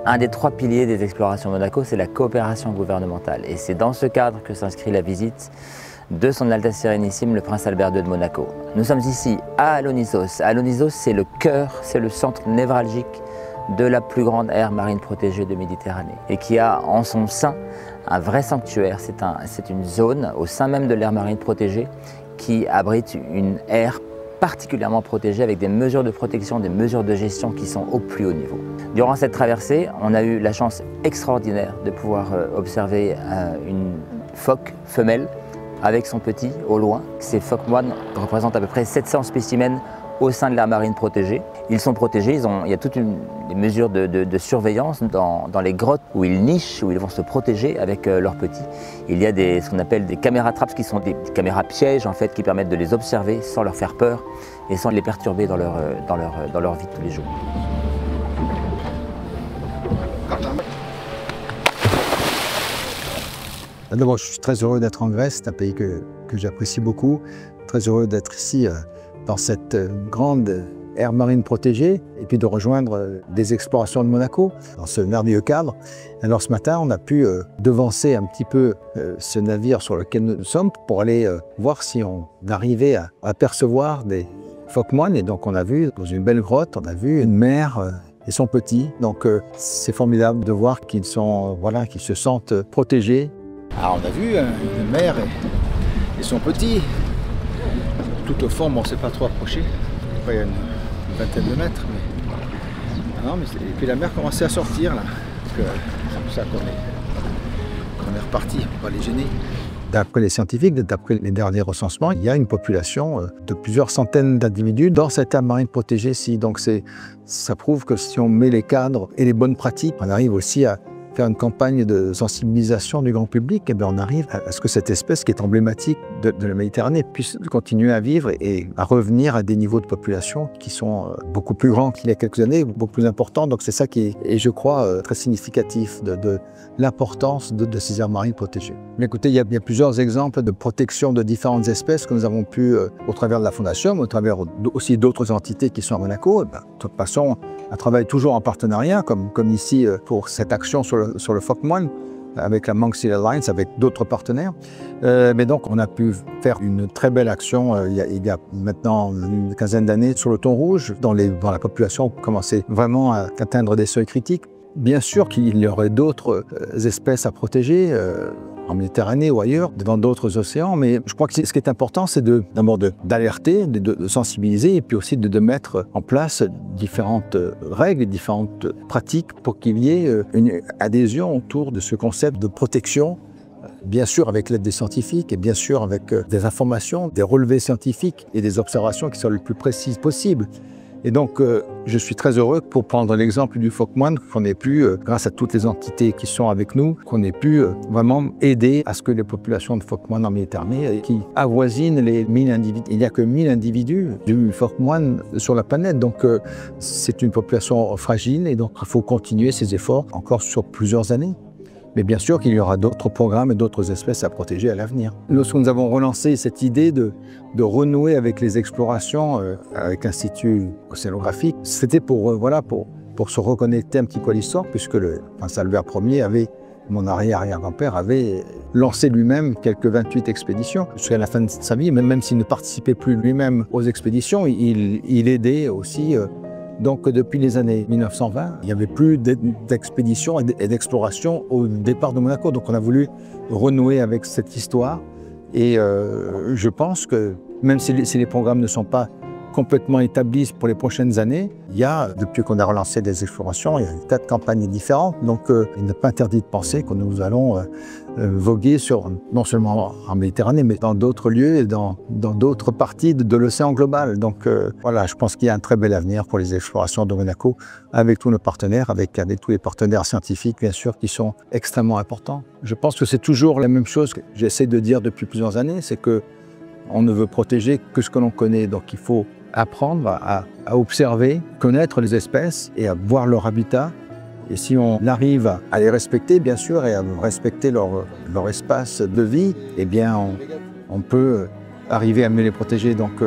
Un des 3 piliers des explorations Monaco, c'est la coopération gouvernementale. Et c'est dans ce cadre que s'inscrit la visite de Son Altesse Sérénissime, le Prince Albert II de Monaco. Nous sommes ici à Alonissos. Alonissos, c'est le cœur, c'est le centre névralgique de la plus grande aire marine protégée de Méditerranée et qui a en son sein un vrai sanctuaire. C'est une zone au sein même de l'aire marine protégée qui abrite une aire particulièrement protégée avec des mesures de protection, des mesures de gestion qui sont au plus haut niveau. Durant cette traversée, on a eu la chance extraordinaire de pouvoir observer une phoque femelle avec son petit au loin. Ces phoques moines représentent à peu près 700 spécimens au sein de l'aire marine protégée. Ils sont protégés, il y a toutes des mesures de surveillance dans les grottes où ils nichent, où ils vont se protéger avec leurs petits. Il y a ce qu'on appelle des caméras traps qui sont des caméras pièges en fait, qui permettent de les observer sans leur faire peur et sans les perturber dans leur vie de tous les jours. D'abord, je suis très heureux d'être en Grèce, c'est un pays que j'apprécie beaucoup. Très heureux d'être ici dans cette grande aire marine protégée et puis de rejoindre des explorations de Monaco dans ce merveilleux cadre. Alors ce matin, on a pu devancer un petit peu ce navire sur lequel nous sommes pour aller voir si on arrivait à apercevoir des phoques moines. Et donc on a vu dans une belle grotte, on a vu une mère et son petit. Donc c'est formidable de voir qu'ils se sentent protégés. Alors on a vu une mère et son petit. Tout au fond, bon, on ne s'est pas trop approché. Après, il y a une vingtaine de mètres. Et puis la mer commençait à sortir là. C'est pour ça qu'on est reparti, on va les gêner. D'après les scientifiques, d'après les derniers recensements, il y a une population de plusieurs centaines d'individus dans cette aire marine protégée ici. Donc ça prouve que si on met les cadres et les bonnes pratiques, on arrive aussi à faire une campagne de sensibilisation du grand public, et bien on arrive à ce que cette espèce qui est emblématique de la Méditerranée puisse continuer à vivre et à revenir à des niveaux de population qui sont beaucoup plus grands qu'il y a quelques années, beaucoup plus importants. Donc c'est ça qui est, je crois, très significatif de l'importance de ces aires marines protégées. Mais écoutez, il y a plusieurs exemples de protection de différentes espèces que nous avons pu, au travers de la Fondation, mais au travers aussi d'autres entités qui sont à Monaco. De toute façon, on travaille toujours en partenariat, comme ici pour cette action sur le phoque moine, avec la Monk Seal Alliance, avec d'autres partenaires. Mais donc, on a pu faire une très belle action il y a maintenant une quinzaine d'années sur le thon rouge, dans la population commençait vraiment à atteindre des seuils critiques. Bien sûr qu'il y aurait d'autres espèces à protéger, en Méditerranée ou ailleurs, dans d'autres océans, mais je crois que ce qui est important, c'est d'abord d'alerter, de sensibiliser, et puis aussi de mettre en place différentes règles, différentes pratiques pour qu'il y ait une adhésion autour de ce concept de protection, bien sûr avec l'aide des scientifiques, et bien sûr avec des informations, des relevés scientifiques et des observations qui soient le plus précises possible. Et donc, je suis très heureux, pour prendre l'exemple du phoque moine, qu'on ait pu, grâce à toutes les entités qui sont avec nous, qu'on ait pu vraiment aider à ce que les populations de phoque moine en Méditerranée, qui avoisinent les 1000 individus, il n'y a que 1000 individus du phoque moine sur la planète. Donc, c'est une population fragile et donc il faut continuer ces efforts encore sur plusieurs années. Mais bien sûr qu'il y aura d'autres programmes et d'autres espèces à protéger à l'avenir. Lorsque nous avons relancé cette idée de renouer avec les explorations avec l'Institut océanographique, c'était pour se reconnecter un petit peu à l'histoire, puisque le prince Albert Ier mon arrière-arrière-grand-père avait lancé lui-même quelques 28 expéditions. Jusqu'à la fin de sa vie, même s'il ne participait plus lui-même aux expéditions, il aidait aussi. Donc depuis les années 1920, il n'y avait plus d'expéditions et d'explorations au départ de Monaco. Donc on a voulu renouer avec cette histoire. Et je pense que même si les programmes ne sont pas complètement établis pour les prochaines années, il y a, depuis qu'on a relancé des explorations, il y a des tas de campagnes différentes. Donc il n'est pas interdit de penser que nous allons voguer non seulement en Méditerranée, mais dans d'autres lieux et dans d'autres parties de l'océan global. Donc voilà, je pense qu'il y a un très bel avenir pour les explorations de Monaco, avec tous nos partenaires, avec tous les partenaires scientifiques, bien sûr, qui sont extrêmement importants. Je pense que c'est toujours la même chose que j'essaie de dire depuis plusieurs années, c'est qu'on ne veut protéger que ce que l'on connaît. Donc il faut apprendre à observer, connaître les espèces et à voir leur habitat. Et si on arrive à les respecter, bien sûr, et à respecter leur espace de vie, eh bien, on peut arriver à mieux les protéger. Donc,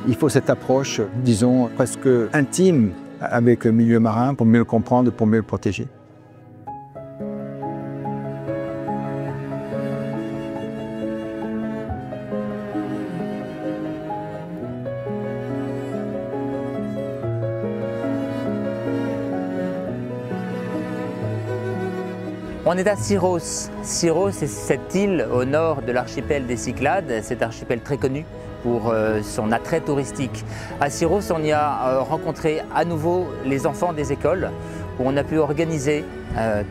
il faut cette approche, disons, presque intime avec le milieu marin pour mieux le comprendre, pour mieux le protéger. On est à Syros. Syros, c'est cette île au nord de l'archipel des Cyclades, cet archipel très connu pour son attrait touristique. À Syros, on y a rencontré à nouveau les enfants des écoles, où on a pu organiser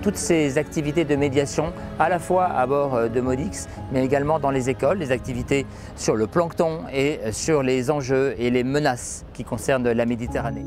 toutes ces activités de médiation, à la fois à bord de Maudix, mais également dans les écoles, les activités sur le plancton et sur les enjeux et les menaces qui concernent la Méditerranée.